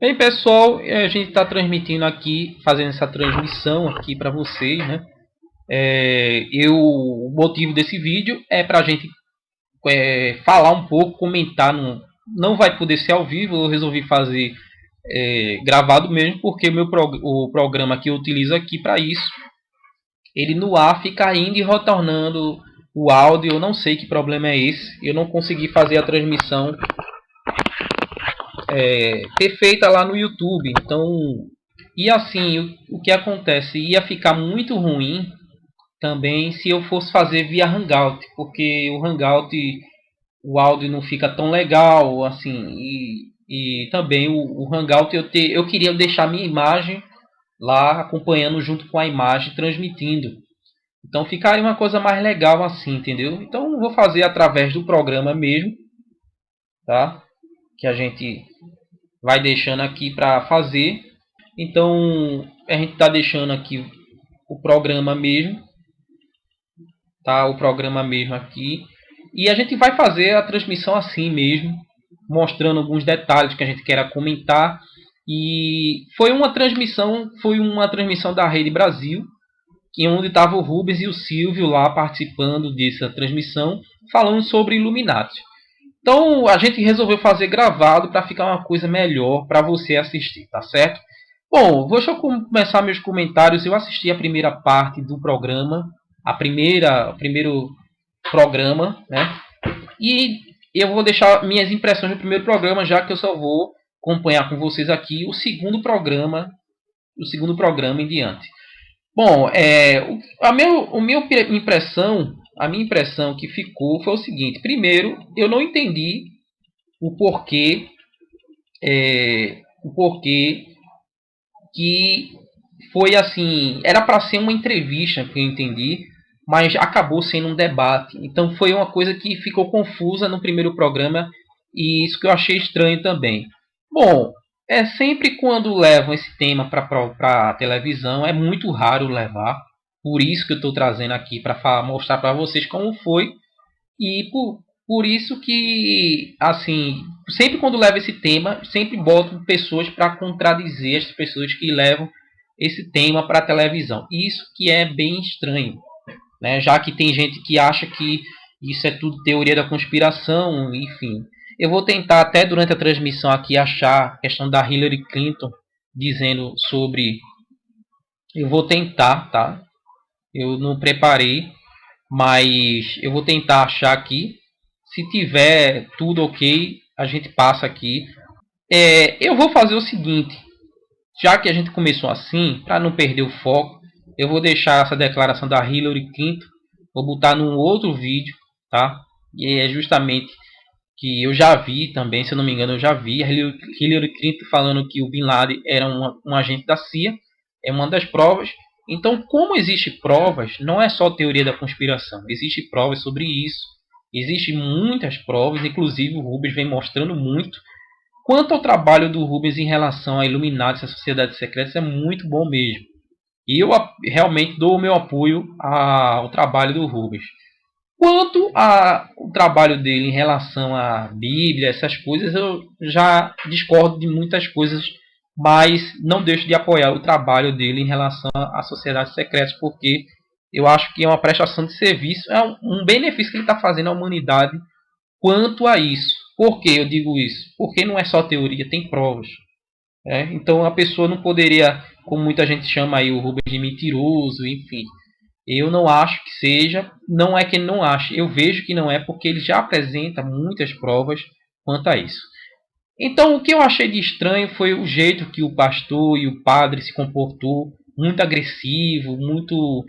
Bem, pessoal, a gente está transmitindo aqui, fazendo essa transmissão aqui para vocês, né? O motivo desse vídeo é para a gente falar um pouco, comentar. Não vai poder ser ao vivo, eu resolvi fazer gravado mesmo, porque o programa que eu utilizo aqui para isso, ele no ar fica indo e retornando o áudio. Eu não sei que problema é esse, eu não consegui fazer a transmissão perfeita lá no YouTube. Então, e assim, o que acontece? Ia ficar muito ruim também se eu fosse fazer via Hangout, porque o Hangout, o áudio não fica tão legal, assim, e também o Hangout eu queria deixar minha imagem lá acompanhando junto com a imagem, transmitindo. Então ficaria uma coisa mais legal assim, entendeu? Então vou fazer através do programa mesmo, tá? Que a gente vai deixando aqui para fazer. Então a gente está deixando aqui o programa mesmo, tá? O programa mesmo aqui, e a gente vai fazer a transmissão assim mesmo, mostrando alguns detalhes que a gente queira comentar. E foi uma transmissão da Rede Brasil, que onde estava o Rubens e o Silvio lá participando dessa transmissão, falando sobre Illuminati. Então a gente resolveu fazer gravado para ficar uma coisa melhor para você assistir, tá certo? Bom, deixa eu começar meus comentários. Eu assisti a primeira parte do programa, o primeiro programa, né? E eu vou deixar minhas impressões do primeiro programa, já que eu só vou acompanhar com vocês aqui o segundo programa em diante. Bom, a minha impressão que ficou foi o seguinte: primeiro, eu não entendi o porquê, o porquê que foi assim, era para ser uma entrevista, que eu entendi, mas acabou sendo um debate. Então foi uma coisa que ficou confusa no primeiro programa, e isso que eu achei estranho também. Bom, sempre quando levam esse tema para a televisão, é muito raro levar. Por isso que eu estou trazendo aqui para mostrar para vocês como foi. E por isso que, assim, sempre quando leva esse tema, sempre botam pessoas para contradizer as pessoas que levam esse tema para a televisão. Isso que é bem estranho, né? Já que tem gente que acha que isso é tudo teoria da conspiração, enfim. Eu vou tentar até durante a transmissão aqui achar a questão da Hillary Clinton dizendo sobre... Eu vou tentar, tá? Eu não preparei, mas eu vou tentar achar aqui. Se tiver tudo ok, a gente passa aqui. Eu vou fazer o seguinte, já que a gente começou assim, para não perder o foco, eu vou deixar essa declaração da Hillary Clinton, vou botar num outro vídeo, tá? E é justamente que eu já vi também, se eu não me engano, eu já vi a Hillary Clinton falando que o Bin Laden era um agente da CIA, é uma das provas. Então, como existem provas, não é só teoria da conspiração, existem provas sobre isso, existem muitas provas, inclusive o Rubens vem mostrando muito. Quanto ao trabalho do Rubens em relação a Illuminati e a Sociedade Secreta, é muito bom mesmo. E eu realmente dou o meu apoio ao trabalho do Rubens. Quanto ao trabalho dele em relação à Bíblia, essas coisas, eu já discordo de muitas coisas, mas não deixo de apoiar o trabalho dele em relação às sociedades secretas, porque eu acho que é uma prestação de serviço, é um benefício que ele está fazendo à humanidade quanto a isso. Por que eu digo isso? Porque não é só teoria, tem provas. Então a pessoa não poderia, como muita gente chama aí o Rubens de mentiroso, enfim. Eu não acho que seja, não é que ele não ache, eu vejo que não é, porque ele já apresenta muitas provas quanto a isso. Então o que eu achei de estranho foi o jeito que o pastor e o padre se comportou, muito agressivo, muito,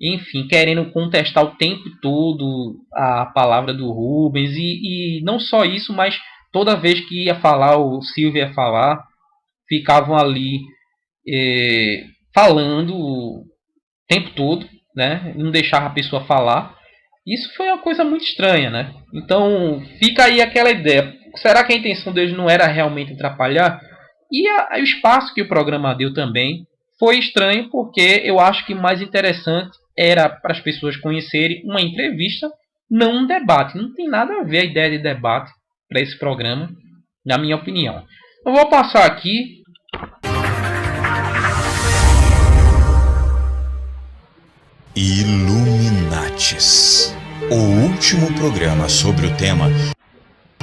enfim, querendo contestar o tempo todo a palavra do Rubens, e não só isso, mas toda vez que ia falar, o Silvio ia falar, ficavam ali falando o tempo todo, né? Não deixava a pessoa falar. Isso foi uma coisa muito estranha, né? Então fica aí aquela ideia. Será que a intenção deles não era realmente atrapalhar? E o espaço que o programa deu também foi estranho, porque eu acho que mais interessante era para as pessoas conhecerem uma entrevista, não um debate. Não tem nada a ver a ideia de debate para esse programa, na minha opinião. Eu vou passar aqui. Illuminates. O último programa sobre o tema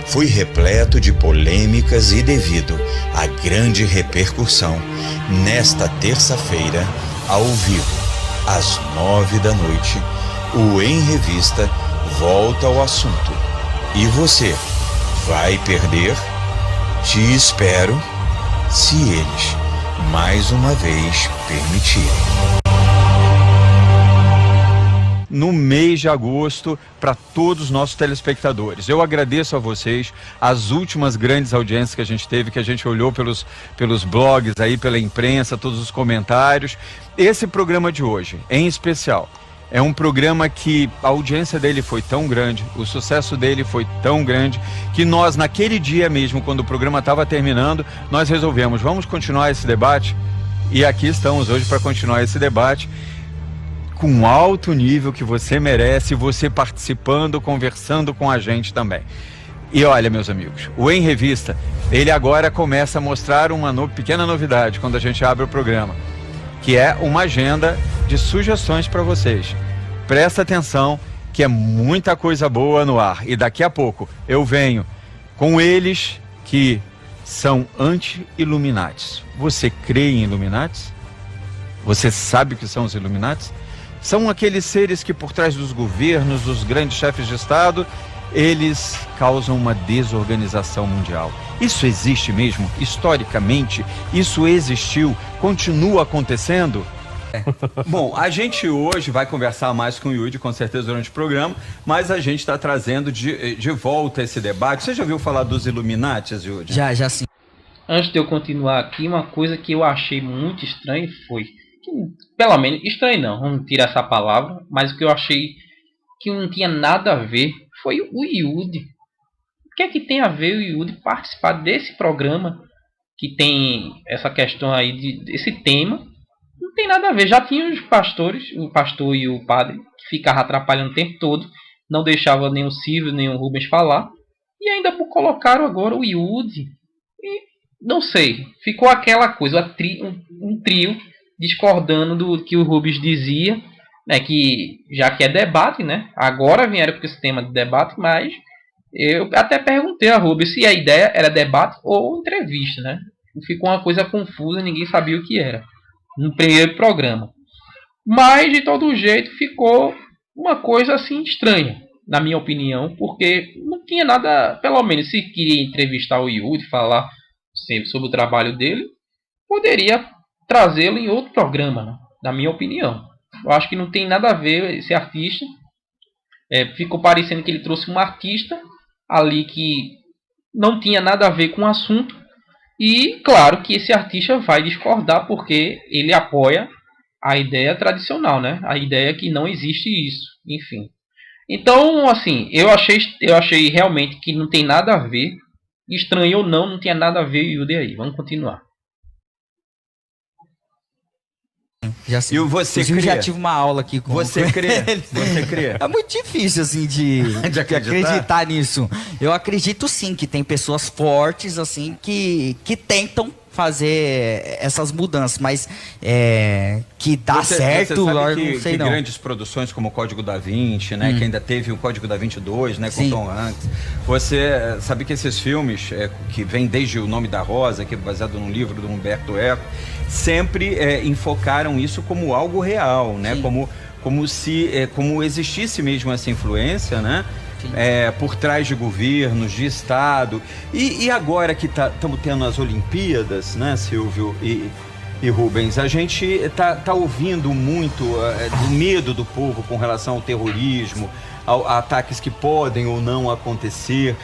foi repleto de polêmicas e devido à grande repercussão, nesta terça-feira, ao vivo, às 9 da noite, o Em Revista volta ao assunto. E você vai perder? Te espero, se eles mais uma vez permitirem. No mês de agosto, para todos os nossos telespectadores. Eu agradeço a vocês as últimas grandes audiências que a gente teve, que a gente olhou pelos blogs aí, pela imprensa, todos os comentários. Esse programa de hoje, em especial, é um programa que a audiência dele foi tão grande, o sucesso dele foi tão grande, que nós, naquele dia mesmo, quando o programa estava terminando, nós resolvemos, vamos continuar esse debate? E aqui estamos hoje para continuar esse debate com alto nível que você merece, você participando, conversando com a gente também. E olha, meus amigos, o Em Revista, ele agora começa a mostrar uma pequena novidade quando a gente abre o programa, que é uma agenda de sugestões para vocês. Presta atenção que é muita coisa boa no ar. E daqui a pouco eu venho com eles que são anti-Illuminatis. Você crê em Illuminatis? Você sabe o que são os Illuminatis? São aqueles seres que por trás dos governos, dos grandes chefes de Estado, eles causam uma desorganização mundial. Isso existe mesmo? Historicamente, isso existiu? Continua acontecendo? Bom, a gente hoje vai conversar mais com o Yudi, com certeza, durante o programa, mas a gente está trazendo de volta esse debate. Você já ouviu falar dos Illuminatis, Yudi? Já sim. Antes de eu continuar aqui, uma coisa que eu achei muito estranha foi... pelo menos, estranho não, vamos tirar essa palavra, mas o que eu achei que não tinha nada a ver foi o Yudi. O que é que tem a ver o Yudi participar desse programa que tem essa questão aí desse tema? Não tem nada a ver. Já tinha os pastores, o pastor e o padre, que ficavam atrapalhando o tempo todo, não deixava nem o Silvio nem o Rubens falar, e ainda colocaram agora o Yudi. E não sei, ficou aquela coisa, um trio discordando do que o Rubens dizia, né, que já que é debate, né, agora vieram com esse tema de debate, mas eu até perguntei a Rubens se a ideia era debate ou entrevista, né? Ficou uma coisa confusa, ninguém sabia o que era no primeiro programa. Mas de todo jeito ficou uma coisa assim estranha, na minha opinião, porque não tinha nada, pelo menos se queria entrevistar o Yudi, falar sempre sobre o trabalho dele, poderia trazê-lo em outro programa, né? Na minha opinião. Eu acho que não tem nada a ver esse artista. Ficou parecendo que ele trouxe um artista ali que não tinha nada a ver com o assunto. E claro que esse artista vai discordar porque ele apoia a ideia tradicional, né? A ideia que não existe isso. Enfim. Então, assim, eu achei realmente que não tem nada a ver. Estranho ou não tinha nada a ver o Yudi aí. Vamos continuar. Já sim. E você crê? Eu já tive uma aula aqui com Você crê? Você crê? É muito difícil, assim, de acreditar nisso. Eu acredito, sim, que tem pessoas fortes, assim, que tentam fazer essas mudanças, mas que dá certo, você sabe eu não sei não. Grandes produções como o Código da Vinci, né, que ainda teve o Código da Vinci 2, né, com Tom Hanks. Você sabe que esses filmes, que vêm desde O Nome da Rosa, que é baseado num livro do Humberto Eco, sempre enfocaram isso como algo real, né, como existisse mesmo essa influência, né? Por trás de governos, de Estado. E agora que estamos tendo as Olimpíadas, né, Silvio e Rubens, a gente tá ouvindo muito do medo do povo com relação ao terrorismo, a ataques que podem ou não acontecer.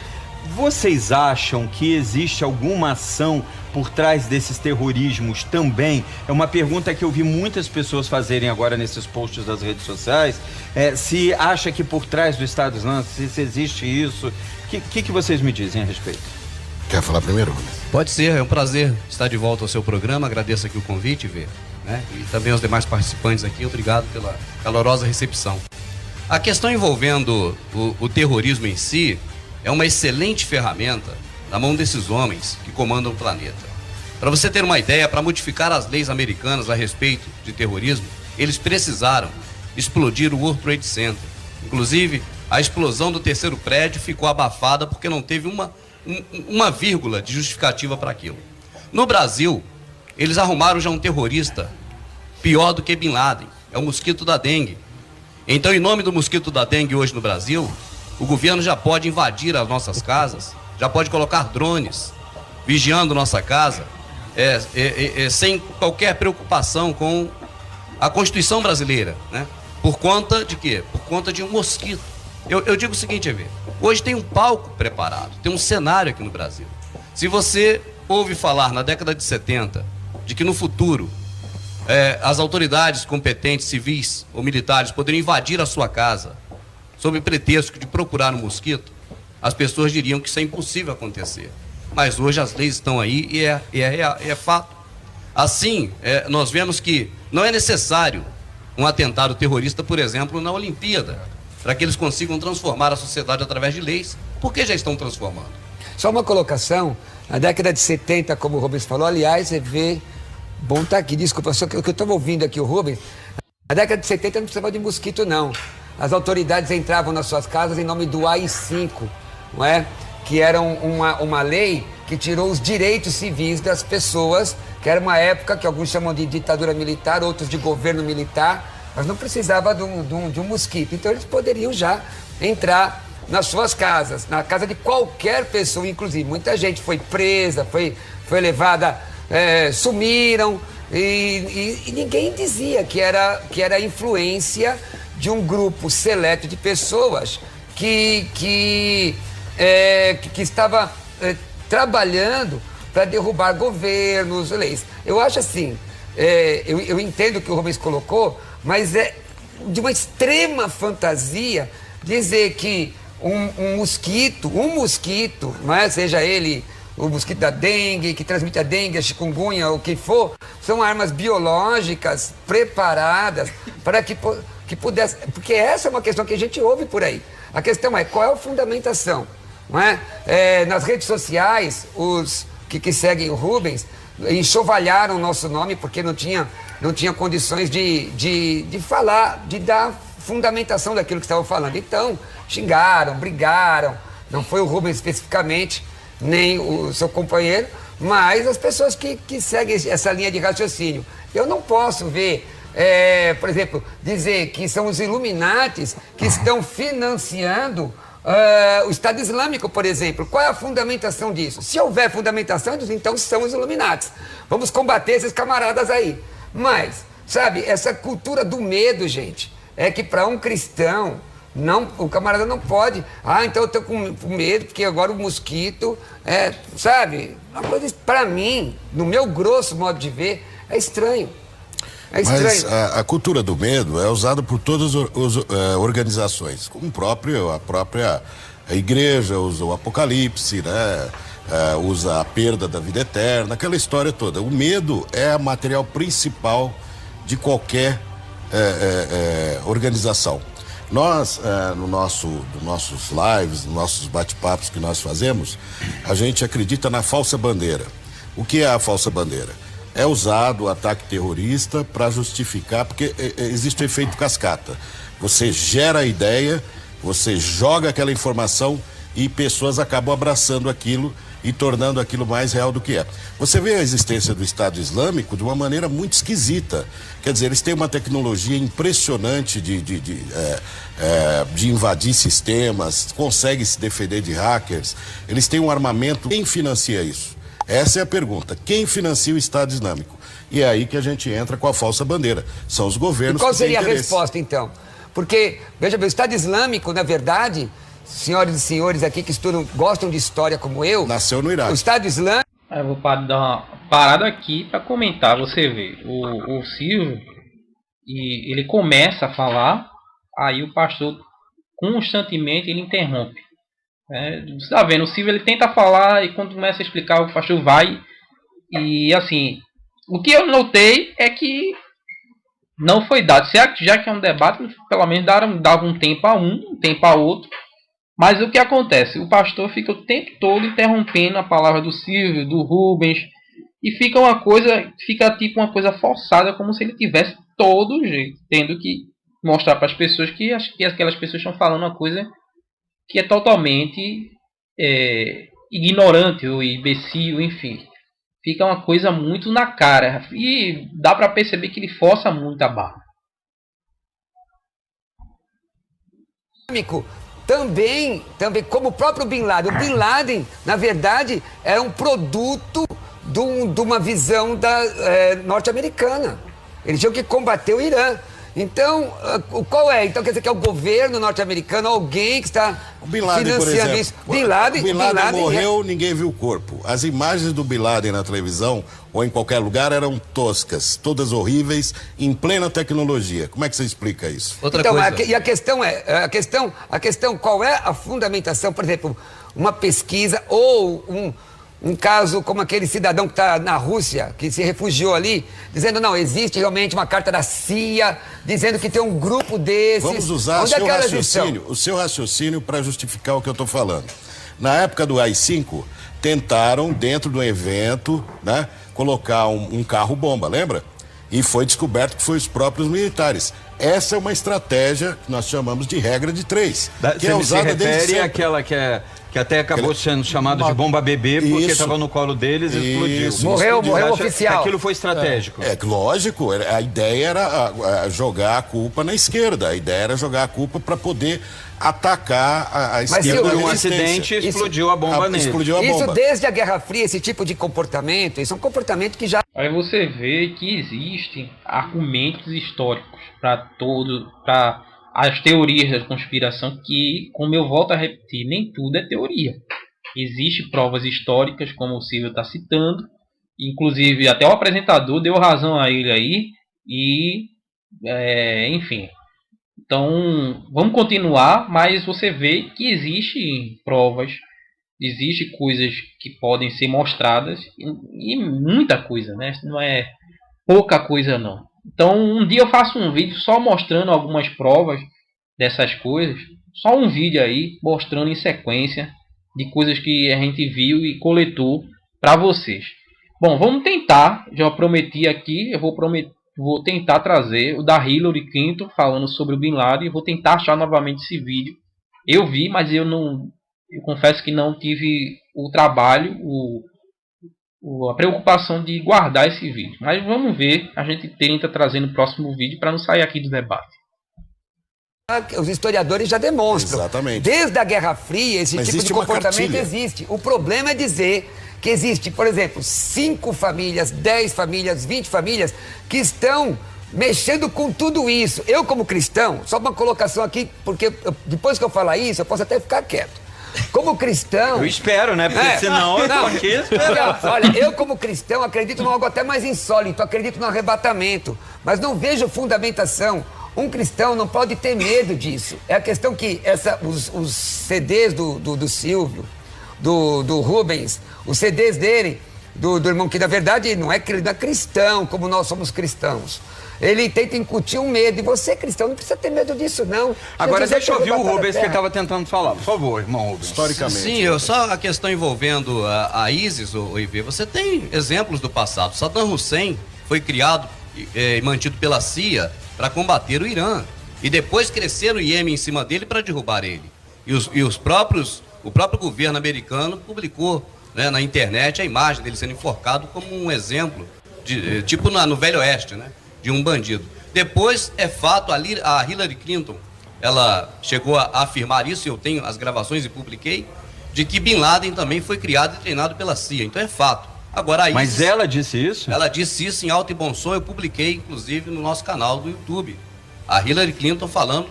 Vocês acham que existe alguma ação por trás desses terrorismos também? É uma pergunta que eu vi muitas pessoas fazerem agora nesses posts das redes sociais. Se acha que por trás do Estado Islâmico, se existe isso, o que vocês me dizem a respeito? Quer falar primeiro, Rubens? Pode ser, é um prazer estar de volta ao seu programa, agradeço aqui o convite, Vê, né? E também aos demais participantes aqui, obrigado pela calorosa recepção. A questão envolvendo o terrorismo em si é uma excelente ferramenta na mão desses homens que comandam o planeta. Para você ter uma ideia, para modificar as leis americanas a respeito de terrorismo, eles precisaram explodir o World Trade Center. Inclusive, a explosão do terceiro prédio ficou abafada porque não teve uma vírgula de justificativa para aquilo. No Brasil, eles arrumaram já um terrorista pior do que Bin Laden, é o mosquito da dengue. Então, em nome do mosquito da dengue hoje no Brasil, o governo já pode invadir as nossas casas, já pode colocar drones vigiando nossa casa, sem qualquer preocupação com a Constituição brasileira, né? Por conta de quê? Por conta de um mosquito. Eu digo o seguinte, Evê, hoje tem um palco preparado, tem um cenário aqui no Brasil. Se você ouve falar na década de 70 de que no futuro as autoridades competentes, civis ou militares, poderiam invadir a sua casa sob pretexto de procurar um mosquito, as pessoas diriam que isso é impossível acontecer. Mas hoje as leis estão aí e é fato. Assim, nós vemos que não é necessário um atentado terrorista, por exemplo, na Olimpíada, para que eles consigam transformar a sociedade através de leis, porque já estão transformando. Só uma colocação, na década de 70, como o Rubens falou, aliás, você vê, bom tá aqui, desculpa, só que eu estava ouvindo aqui o Rubens, na década de 70 não precisava de mosquito não, as autoridades entravam nas suas casas em nome do AI-5, não é? Que era uma lei que tirou os direitos civis das pessoas, que era uma época que alguns chamam de ditadura militar, outros de governo militar, mas não precisava de um mosquito. Então eles poderiam já entrar nas suas casas, na casa de qualquer pessoa, inclusive. Muita gente foi presa, foi levada, sumiram, e ninguém dizia que era influência de um grupo seleto de pessoas que estava trabalhando para derrubar governos, leis. Eu acho assim, eu entendo o que o Rubens colocou, mas é de uma extrema fantasia dizer que um mosquito, não é? Seja ele o mosquito da dengue, que transmite a dengue, a chikungunya, o que for, são armas biológicas preparadas para que pudesse... Porque essa é uma questão que a gente ouve por aí. A questão é, qual é a fundamentação? Não é? Nas redes sociais, os que seguem o Rubens enxovalharam o nosso nome porque não tinha condições de falar, de dar fundamentação daquilo que estavam falando. Então, xingaram, brigaram, não foi o Rubens especificamente, nem o seu companheiro, mas as pessoas que seguem essa linha de raciocínio. Eu não posso ver, por exemplo, dizer que são os Illuminatis que estão financiando o Estado Islâmico, por exemplo. Qual é a fundamentação disso? Se houver fundamentação, então são os Illuminatis. Vamos combater esses camaradas aí. Mas, sabe, essa cultura do medo, gente, é que para um cristão, o camarada não pode. Então eu tô com medo, porque agora o mosquito, sabe? Uma coisa, para mim, no meu grosso modo de ver, é estranho. É estranho. Mas a cultura do medo é usada por todas as organizações, como a própria igreja usa o Apocalipse, né? Usa a perda da vida eterna, aquela história toda. O medo é o material principal de qualquer organização. Nós, nos nossos lives, nos nossos bate-papos que nós fazemos, a gente acredita na falsa bandeira. O que é a falsa bandeira? É usado o ataque terrorista para justificar, porque existe o efeito cascata. Você gera a ideia, você joga aquela informação e pessoas acabam abraçando aquilo e tornando aquilo mais real do que é. Você vê a existência do Estado Islâmico de uma maneira muito esquisita. Quer dizer, eles têm uma tecnologia impressionante de invadir sistemas, conseguem se defender de hackers, eles têm um armamento. Quem financia isso? Essa é a pergunta. Quem financia o Estado Islâmico? E é aí que a gente entra com a falsa bandeira. São os governos. E qual seria a resposta, então? Porque, veja bem, o Estado Islâmico, na verdade, senhoras e senhores aqui que gostam de história como eu... Nasceu no Iraque. O Estado Islâmico... Eu vou dar uma parada aqui para comentar. Você vê, o Silvio, e ele começa a falar, aí o pastor constantemente ele interrompe. Você está vendo, o Silvio ele tenta falar e quando começa a explicar o pastor vai. E assim, o que eu notei é que não foi dado. Já que é um debate, pelo menos dava um tempo a um tempo a outro. Mas o que acontece? O pastor fica o tempo todo interrompendo a palavra do Silvio, do Rubens, e fica tipo uma coisa forçada, como se ele tivesse todo jeito, tendo que mostrar para as pessoas que aquelas pessoas estão falando uma coisa que é totalmente ignorante ou imbecil, enfim. Fica uma coisa muito na cara e dá para perceber que ele força muito a barra. Também como o próprio Bin Laden. O Bin Laden, na verdade, é um produto de uma visão norte-americana. Eles tinham que combater o Irã. Então, qual é? Então quer dizer que é o governo norte-americano, alguém que está Bin Laden, financiando isso? Bin Laden morreu, ninguém viu o corpo. As imagens do Bin Laden na televisão ou em qualquer lugar eram toscas, todas horríveis, em plena tecnologia. Como é que você explica isso? Outra coisa. E a questão, qual é a fundamentação? Por exemplo, uma pesquisa ou um caso como aquele cidadão que está na Rússia, que se refugiou ali, dizendo, não, existe realmente uma carta da CIA, dizendo que tem um grupo desses. Vamos usar o seu raciocínio para justificar o que eu estou falando. Na época do AI-5, tentaram, dentro do evento, né, colocar um carro-bomba, lembra? E foi descoberto que foi os próprios militares. Essa é uma estratégia que nós chamamos de regra de 3. Que é usada desde sempre. Aquela que até acabou sendo chamada de bomba bebê, porque estava no colo deles e explodiu. Morreu oficial. Aquilo foi estratégico. Lógico, a ideia era jogar a culpa na esquerda, a ideia era jogar a culpa para poder atacar a esquerda. Mas um acidente explodiu a bomba nele. Isso desde a Guerra Fria, esse tipo de comportamento, isso é um comportamento que já... Aí você vê que existem argumentos históricos para as teorias da conspiração, que, como eu volto a repetir, nem tudo é teoria. Existem provas históricas, como o Silvio está citando, inclusive até o apresentador deu razão a ele aí, e enfim. Então, vamos continuar, mas você vê que existem provas, existem coisas que podem ser mostradas, e muita coisa, né? Não é pouca coisa não. Então, um dia eu faço um vídeo só mostrando algumas provas dessas coisas. Só um vídeo aí, mostrando em sequência de coisas que a gente viu e coletou para vocês. Bom, vamos tentar. Já prometi aqui, eu vou tentar trazer o da Hillary Clinton falando sobre o Bin Laden. Vou tentar achar novamente esse vídeo. Eu vi, mas eu confesso que não tive o trabalho, a preocupação de guardar esse vídeo. Mas vamos ver, a gente tenta trazer no próximo vídeo para não sair aqui do debate. Os historiadores já demonstram. Exatamente. Desde a Guerra Fria, esse tipo de comportamento existe. O problema é dizer que existe, por exemplo, 5 famílias, 10 famílias, 20 famílias que estão mexendo com tudo isso. Eu, como cristão, só uma colocação aqui, porque depois que eu falar isso, eu posso até ficar quieto. Como cristão... Eu espero, né? Porque senão eu tô aqui esperando. Olha, eu como cristão acredito em algo até mais insólito, acredito no arrebatamento, mas não vejo fundamentação. Um cristão não pode ter medo disso. É a questão que os CDs do Silvio, do Rubens, os CDs dele, do irmão, que na verdade não é cristão como nós somos cristãos. Ele tenta incutir um medo. E você, cristão, não precisa ter medo disso, não. Agora deixa eu ouvir o Rubens que estava tentando falar. Por favor, irmão Rubens. Historicamente. Sim, só a questão envolvendo a ISIS, o IV. Você tem exemplos do passado. Saddam Hussein foi criado e mantido pela CIA para combater o Irã. E depois cresceram o Iêmen em cima dele para derrubar ele. E o próprio governo americano publicou, né, na internet a imagem dele sendo enforcado como um exemplo, tipo no Velho Oeste, né? De um bandido. Depois, é fato, a Hillary Clinton, ela chegou a afirmar isso, eu tenho as gravações e publiquei, de que Bin Laden também foi criado e treinado pela CIA. Então é fato. Agora, mas ela disse isso? Ela disse isso em alto e bom som, eu publiquei, inclusive, no nosso canal do YouTube. A Hillary Clinton falando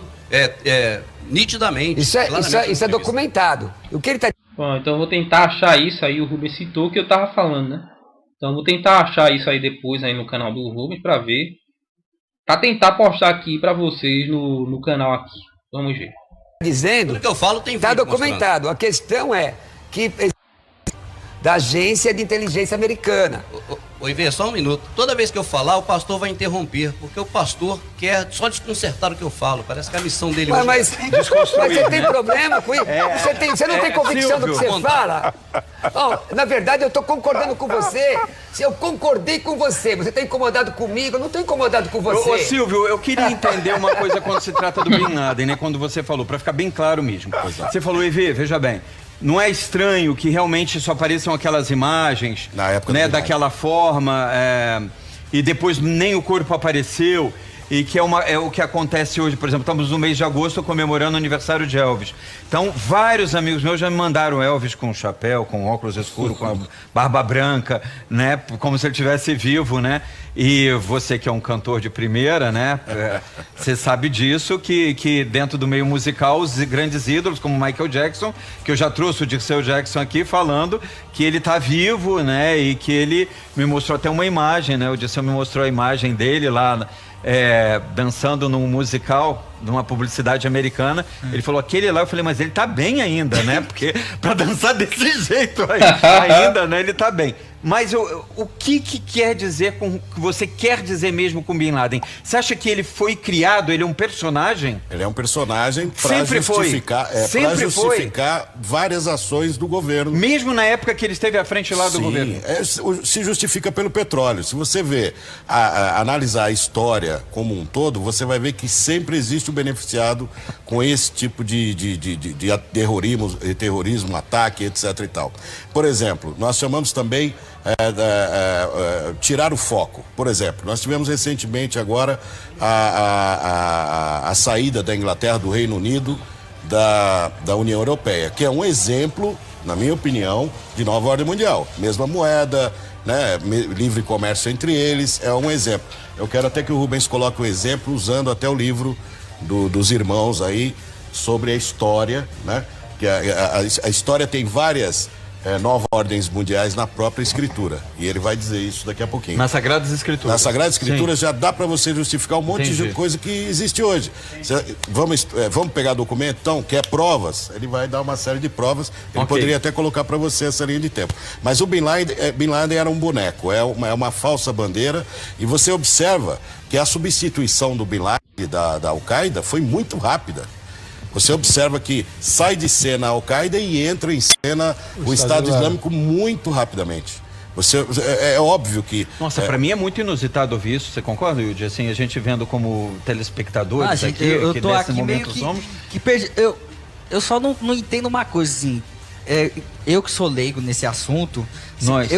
nitidamente. Isso é documentado. O que ele tá... Bom, então eu vou tentar achar isso aí, o Rubens citou, que eu tava falando, né? Então vou tentar achar isso aí depois aí no canal do Rubens para ver. Para tentar postar aqui para vocês no canal aqui. Vamos ver. Dizendo, tudo que eu falo tem está documentado. A questão é que da agência de inteligência americana. Oi, vê, só um minuto. Toda vez que eu falar, o pastor vai interromper, porque o pastor quer só desconcertar o que eu falo. Parece que a missão dele hoje Mas você tem problema com isso? Você não tem convicção do que você fala? Oh, na verdade, eu estou concordando com você. Se eu concordei com você, você está incomodado comigo, eu não estou incomodado com você. Ô, Silvio, eu queria entender uma coisa quando se trata do Bin Laden, né? Quando você falou, para ficar bem claro mesmo. Você falou, Evê, veja bem, não é estranho que realmente só apareçam aquelas imagens, na época, né, daquela forma, e depois nem o corpo apareceu, e que é o que acontece hoje. Por exemplo, estamos no mês de agosto comemorando o aniversário de Elvis. Então, vários amigos meus já me mandaram Elvis com chapéu, com óculos escuros, com a barba branca, né, como se ele estivesse vivo, né? E você que é um cantor de primeira, né, você sabe disso, que dentro do meio musical, os grandes ídolos, como Michael Jackson, que eu já trouxe o Dirceu Jackson aqui falando que ele tá vivo, né, e que ele me mostrou até uma imagem, né, o Dirceu me mostrou a imagem dele lá, dançando num musical, numa publicidade americana. Ele falou, aquele lá, eu falei, mas ele tá bem ainda, né? Porque pra dançar desse jeito aí, ainda, né? Ele tá bem. Mas o que quer dizer com que você quer dizer mesmo com Bin Laden? Você acha que ele foi criado, ele é um personagem? Ele é um personagem para justificar várias ações do governo. Mesmo na época que ele esteve à frente lá do Sim, governo? Se justifica pelo petróleo. Se você vê, analisar a história como um todo, você vai ver que sempre existe o beneficiado com esse tipo de terrorismo, ataque, etc. e tal. Por exemplo, nós chamamos também tirar o foco. Por exemplo, nós tivemos recentemente agora a saída da Inglaterra, do Reino Unido, da União Europeia, que é um exemplo, na minha opinião, de nova ordem mundial. Mesma moeda, né, livre comércio entre eles, é um exemplo. Eu quero até que o Rubens coloque um exemplo usando até o livro dos irmãos aí sobre a história, né? Que a história tem várias novas ordens mundiais na própria escritura. E ele vai dizer isso daqui a pouquinho. Nas Sagradas Escrituras. Nas Sagradas Escrituras, sim, já dá para você justificar um monte Entendi. de coisa que existe hoje. Vamos pegar documento, então, quer provas? Ele vai dar uma série de provas. Ele poderia até colocar para você essa linha de tempo. Mas o Bin Laden era um boneco, é uma falsa bandeira. E você observa que a substituição do Bin Laden da Al-Qaeda foi muito rápida. Você observa que sai de cena a Al-Qaeda e entra em cena o Estado Islâmico muito rapidamente. É óbvio que... Nossa, para mim é muito inusitado ouvir isso, você concorda, Yudi? Assim, a gente vendo como telespectadores gente, aqui, eu que tô nesse aqui momento meio somos... Eu só não entendo uma coisa, assim, eu que sou leigo nesse assunto, Nós.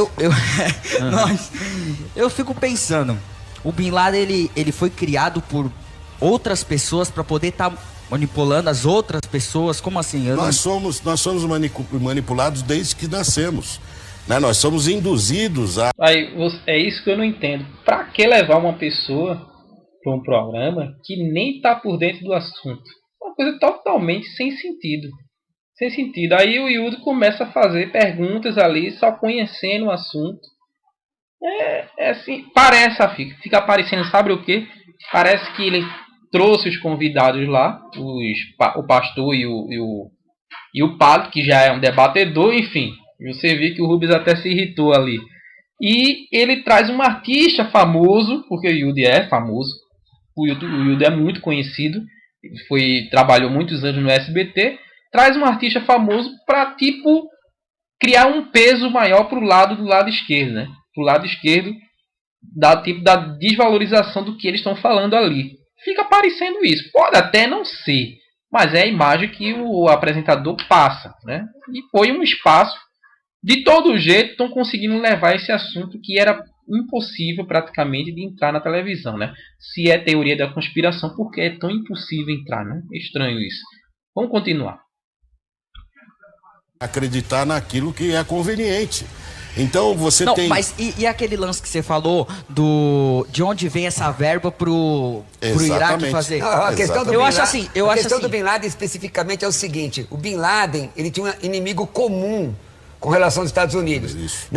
Eu fico pensando, o Bin Laden, ele foi criado por outras pessoas para poder estar manipulando as outras pessoas? Como assim? Nós somos manipulados desde que nascemos, né? Nós somos induzidos a... Aí, é isso que eu não entendo. Pra que levar uma pessoa para um programa que nem tá por dentro do assunto? Uma coisa totalmente sem sentido. Sem sentido. Aí o Yudi começa a fazer perguntas ali, só conhecendo o assunto. É assim, fica aparecendo, sabe o quê? Parece que ele trouxe os convidados lá, o pastor e o padre, que já é um debatedor, enfim. Você vê que o Rubens até se irritou ali. E ele traz um artista famoso, porque o Yudi é famoso. O Yudi é muito conhecido. Trabalhou muitos anos no SBT. Traz um artista famoso para, tipo, criar um peso maior do lado esquerdo, né? Pro lado esquerdo, da desvalorização do que eles estão falando ali. Fica parecendo isso. Pode até não ser, mas é a imagem que o apresentador passa, né? E foi um espaço. De todo jeito, estão conseguindo levar esse assunto que era impossível praticamente de entrar na televisão, né? Se é teoria da conspiração, por que é tão impossível entrar, né? É estranho isso. Vamos continuar. Acreditar naquilo que é conveniente. Então você não, tem... Mas e aquele lance que você falou de onde vem essa verba pro Iraque fazer? Não, a questão do a questão do Bin Laden especificamente é o seguinte: o Bin Laden, ele tinha um inimigo comum com relação aos Estados Unidos.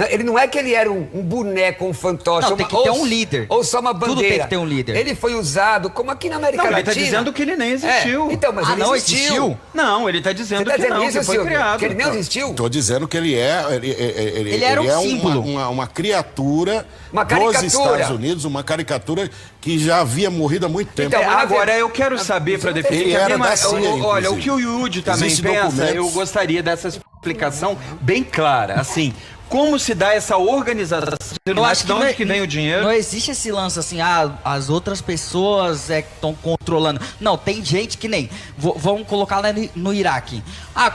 Ele não é que ele era um boneco, um fantoche. Não, tem que ter um líder. Ou só uma bandeira. Tudo tem que ter um líder. Ele foi usado, como aqui na América Latina. Ele está dizendo que ele nem existiu. Então, mas ele não existiu. Não, ele está dizendo que não, isso, que foi Silvio? criado. Que ele nem existiu? Estou dizendo que ele era um símbolo. Uma criatura Uma dos caricatura. Estados Unidos, uma caricatura que já havia morrido há muito tempo. Então, Agora, eu quero saber para defender... Ele era da CIA, olha, o inclusive. que o Yudi também Existe pensa, documentos. eu gostaria dessa explicação bem clara. Assim, como se dá essa organização? Eu acho de onde que vem o dinheiro? Não existe esse lance assim, as outras pessoas que estão controlando. Não, tem gente que nem. Vamos colocar lá no Iraque.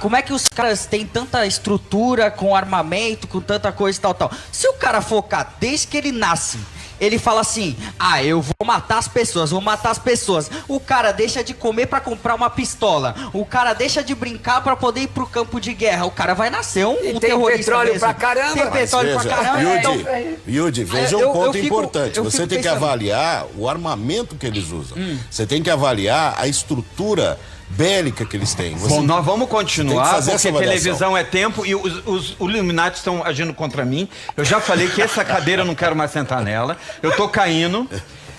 Como é que os caras têm tanta estrutura com armamento, com tanta coisa e tal. Se o cara focar desde que ele nasce, ele fala assim, eu vou matar as pessoas, O cara deixa de comer pra comprar uma pistola. O cara deixa de brincar pra poder ir pro campo de guerra. O cara vai nascer um tem terrorista petróleo mesmo. pra caramba. Tem petróleo pra caramba. Yudi, veja um ponto importante. eu Você fico tem que pensando. avaliar o armamento que eles usam. Você tem que avaliar a estrutura bélica que eles têm. Bom, nós vamos tem que continuar, fazer porque essa avaliação. televisão é tempo e os Illuminati estão agindo contra mim. Eu já falei que essa cadeira eu não quero mais sentar nela. Eu tô caindo.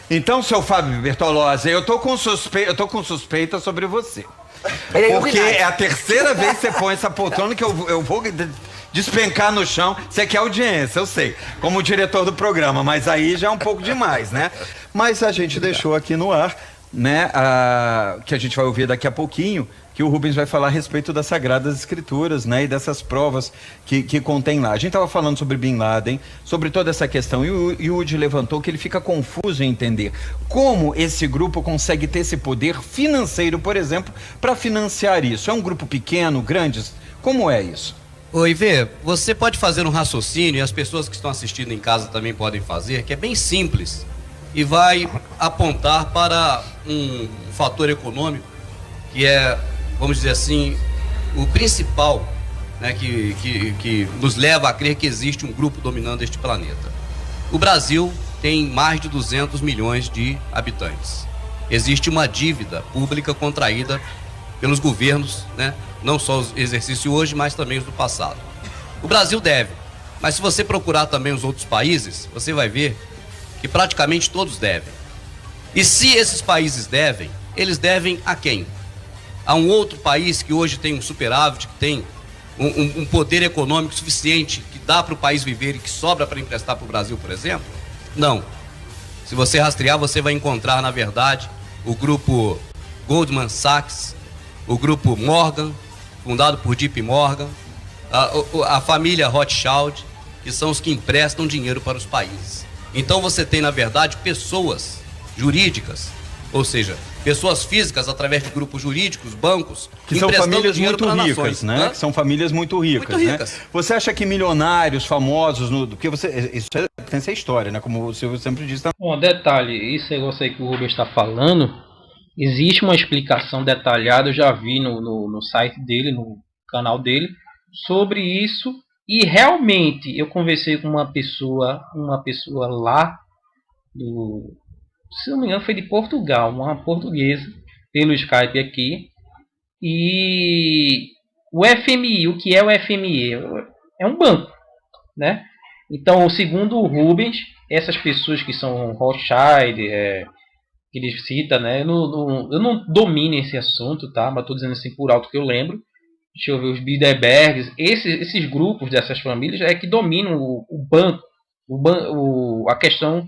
Então, seu Fábio Bertolozzi, eu tô com suspeita sobre você. Porque é a terceira vez que você põe essa poltrona que eu vou despencar no chão. Você quer audiência, eu sei, como diretor do programa, mas aí já é um pouco demais, né? Mas a gente deixou aqui no ar, né, que a gente vai ouvir daqui a pouquinho, que o Rubens vai falar a respeito das Sagradas Escrituras, né, e dessas provas que contém lá. A gente estava falando sobre Bin Laden, sobre toda essa questão, e o Yudi levantou que ele fica confuso em entender como esse grupo consegue ter esse poder financeiro, por exemplo, para financiar isso. É um grupo pequeno, grande? Como é isso? Oi, Vê, você pode fazer um raciocínio, e as pessoas que estão assistindo em casa também podem fazer, que é bem simples e vai apontar para um fator econômico que é, vamos dizer assim, o principal, né, que nos leva a crer que existe um grupo dominando este planeta. O Brasil tem mais de 200 milhões de habitantes. Existe uma dívida pública contraída pelos governos, né, não só os exercícios hoje, mas também os do passado. O Brasil deve, mas se você procurar também os outros países, você vai ver que praticamente todos devem. E se esses países devem, eles devem a quem? A um outro país que hoje tem um superávit, que tem um poder econômico suficiente, que dá para o país viver e que sobra para emprestar para o Brasil, por exemplo? Não. Se você rastrear, você vai encontrar, na verdade, o grupo Goldman Sachs, o grupo Morgan, fundado por JP Morgan, a família Rothschild, que são os que emprestam dinheiro para os países. Então você tem, na verdade, pessoas jurídicas, ou seja, pessoas físicas através de grupos jurídicos, bancos, que são famílias muito ricas, nações, né? Que são famílias muito ricas, muito ricas. Né? Você acha que milionários, famosos, porque isso tem essa história, né? Como o Silvio sempre diz. Bom, detalhe, isso aí que o Rubens está falando, existe uma explicação detalhada, eu já vi no site dele, no canal dele, sobre isso. E realmente eu conversei com uma pessoa lá, se não me engano foi de Portugal, uma portuguesa, pelo Skype aqui. E o FMI, o que é o FMI? É um banco, né? Então, segundo o Rubens, essas pessoas que são Rothschild, que ele cita, né? Eu não domino esse assunto, tá? Mas estou dizendo assim por alto que eu lembro. Deixa eu ver, os Bilderbergs, esses grupos dessas famílias é que dominam o banco, a questão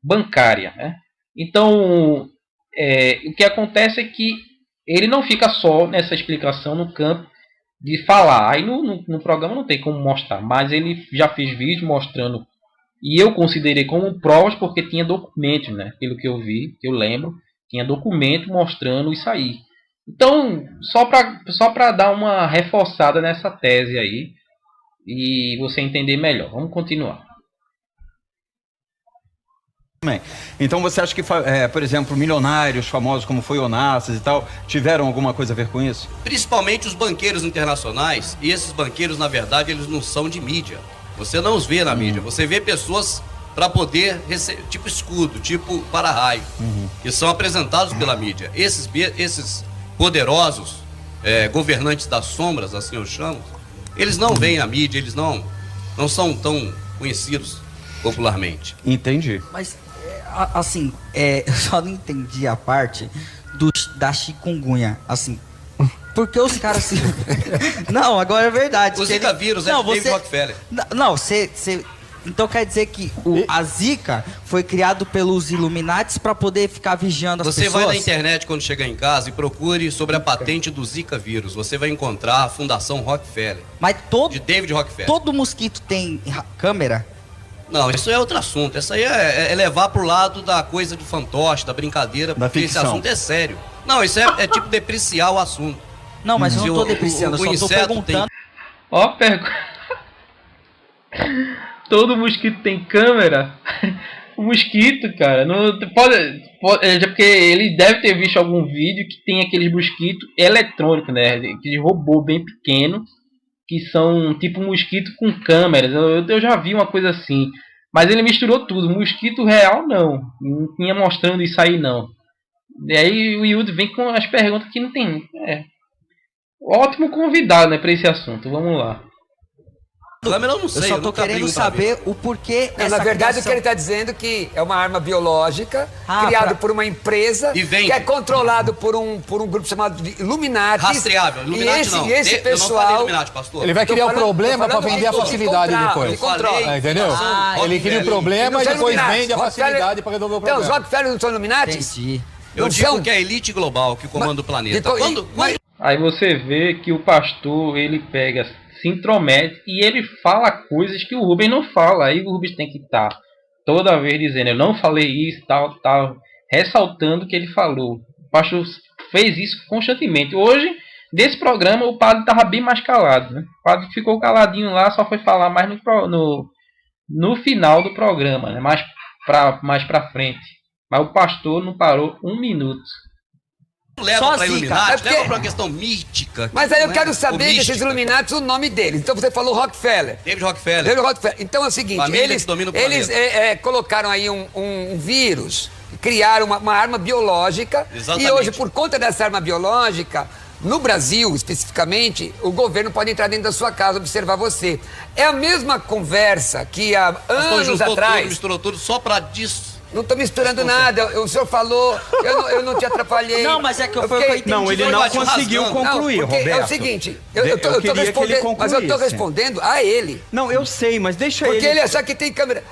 bancária, né? Então, o que acontece é que ele não fica só nessa explicação no campo de falar. Aí no programa não tem como mostrar, mas ele já fez vídeo mostrando, e eu considerei como provas porque tinha documentos, né? Pelo que eu vi, que eu lembro, tinha documento mostrando isso aí. Então, só para dar uma reforçada nessa tese aí e você entender melhor. Vamos continuar. Então você acha que, por exemplo, milionários famosos como foi Onassis e tal, tiveram alguma coisa a ver com isso? Principalmente os banqueiros internacionais, e esses banqueiros, na verdade, eles não são de mídia. Você não os vê na mídia, você vê pessoas para poder receber, tipo escudo, tipo para-raio, que são apresentados pela mídia. Esses poderosos governantes das sombras, assim eu chamo, Eles não veem a mídia, eles não são tão conhecidos popularmente. Entendi. Mas, assim, eu só não entendi a parte da chikungunya, assim. Porque os caras se... Não, agora é verdade. O Zika vírus é de David Rockefeller. Não, você... Então quer dizer que a Zika foi criado pelos Illuminatis para poder ficar vigiando as pessoas? Você vai na internet quando chegar em casa e procure sobre a patente do Zika vírus. Você vai encontrar a Fundação Rockefeller. Mas de David Rockefeller. Todo mosquito tem câmera? Não, isso é outro assunto. Isso aí é levar pro lado da coisa de fantoche, da brincadeira, porque esse assunto é sério. Não, isso é tipo depreciar o assunto. Não, mas eu não tô depreciando, eu só tô perguntando. Ó, todo mosquito tem câmera? O mosquito, cara, não pode, porque ele deve ter visto algum vídeo que tem aqueles mosquitos eletrônicos, né? Aqueles robôs bem pequenos, que são tipo mosquito com câmeras. Eu já vi uma coisa assim. Mas ele misturou tudo. Mosquito real, não. Não tinha mostrando isso aí, não. E aí o Yudi vem com as perguntas que não tem. Ótimo convidado, né, para esse assunto. Vamos lá. Câmera eu não sei. Eu só tô querendo saber o porquê. Na verdade, o que ele está dizendo é que é uma arma biológica criada por uma empresa que é controlado por um grupo chamado de Illuminati. Rastreável. Illuminati não. E esse pessoal... Eu não falei Illuminati, pastor. Ele vai criar o problema para vender a facilidade depois. Ele controla. Entendeu? Ele cria o problema e depois vende a facilidade para resolver o problema. Então, os Rockefeller não são Illuminati? Entendi. Eu digo que é a elite global que comanda o planeta. Aí você vê que o pastor, ele pega, se intromete e ele fala coisas que o Rubens não fala. Aí o Rubens tem que estar toda vez dizendo, eu não falei isso, tal, ressaltando o que ele falou. O pastor fez isso constantemente. Hoje, desse programa, o padre estava bem mais calado, né? O padre ficou caladinho lá, só foi falar mais no final do programa, né? mais pra frente. Mas o pastor não parou um minuto. Leva para Illuminati, leva para uma questão mística. Mas aí eu quero saber desses Illuminati o nome deles. Então você falou Rockefeller. David Rockefeller. Então é o seguinte, eles colocaram aí um vírus, criaram uma arma biológica. Exatamente. E hoje, por conta dessa arma biológica, no Brasil, especificamente, o governo pode entrar dentro da sua casa, observar você. É a mesma conversa que há anos atrás... Misturou tudo só para Não estou misturando nada, o senhor falou, eu não te atrapalhei. Não, mas é que foi o que eu entendi. Não, ele não conseguiu concluir, Roberto. É o seguinte, eu tô respondendo, mas eu estou respondendo a ele. Não, eu sei, mas deixa ele... Porque ele achar que tem câmera.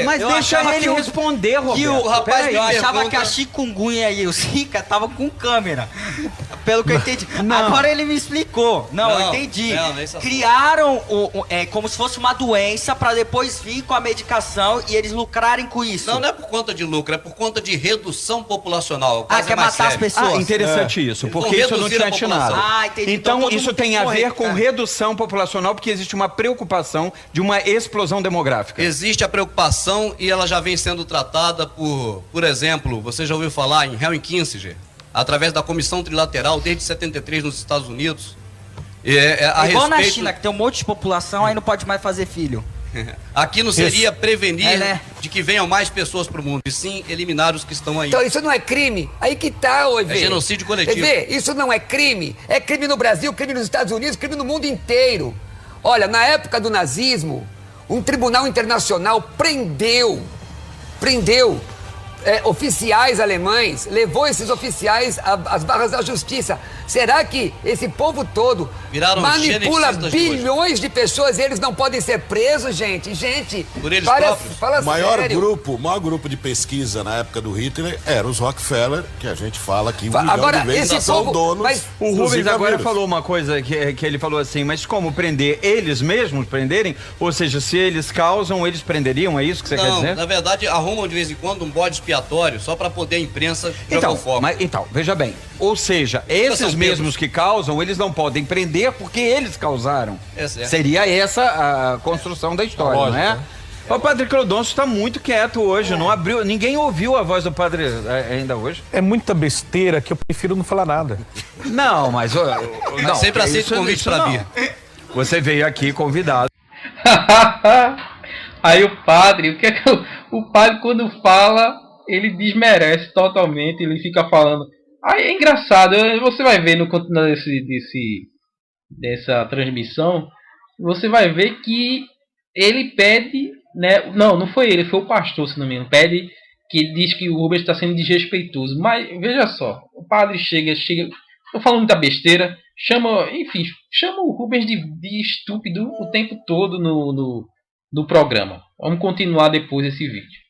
Mas deixa ele responder, Roberto. O rapaz eu achava que a chikungunya e o Zika estavam com câmera. Pelo que eu entendi. Agora ele me explicou. Não, eu entendi. Criaram como se fosse uma doença para depois vir com a medicação e eles lucrarem com isso. Não é por conta de lucro, é por conta de redução populacional. Quer matar as pessoas. Interessante isso, porque isso não tinha atinado. Entendi. Então isso tem a ver com redução populacional, porque existe uma preocupação de uma explosão demográfica. Existe a preocupação e ela já vem sendo tratada por exemplo, você já ouviu falar em Henry Kissinger, através da Comissão Trilateral desde 73 nos Estados Unidos. Igual na China, que tem um monte de população, aí não pode mais fazer filho. Aqui não seria prevenir de que venham mais pessoas para o mundo, e sim eliminar os que estão aí. Então isso não é crime? Aí que tá, É genocídio coletivo. Isso não é crime? É crime no Brasil, crime nos Estados Unidos, crime no mundo inteiro. Olha, na época do nazismo, um tribunal internacional prendeu oficiais alemães, levou esses oficiais às barras da justiça. Será que esse povo todo manipula bilhões de pessoas e eles não podem ser presos, gente? Por eles próprios. Fala o maior sério. grupo de pesquisa na época do Hitler era os Rockefeller, que a gente fala que agora, de vezes são donos. O Rubens agora falou uma coisa que ele falou assim, mas como prender? Eles mesmos prenderem? Ou seja, se eles causam, eles prenderiam? É isso que você quer dizer? Não, na verdade, arrumam de vez em quando um bode expiatório só para poder a imprensa jogar o foco. Então, veja bem. Ou seja, esses mesmos que causam, eles não podem prender porque eles causaram. Seria essa a construção da história, não é? O padre Cleodoncio está muito quieto hoje, não abriu, ninguém ouviu a voz do padre ainda hoje. É muita besteira que eu prefiro não falar nada. Não, mas... não, sempre aceito o convite para vir. Você veio aqui convidado. Aí o padre, o padre quando fala, ele desmerece totalmente, ele fica falando... Aí é engraçado, você vai ver no continuo dessa transmissão, você vai ver que ele pede, né? Não foi ele, foi o pastor, se não me engano, pede, que diz que o Rubens está sendo desrespeitoso. Mas veja só, o padre chega, tô falando muita besteira, chama o Rubens de estúpido o tempo todo no programa. Vamos continuar depois esse vídeo.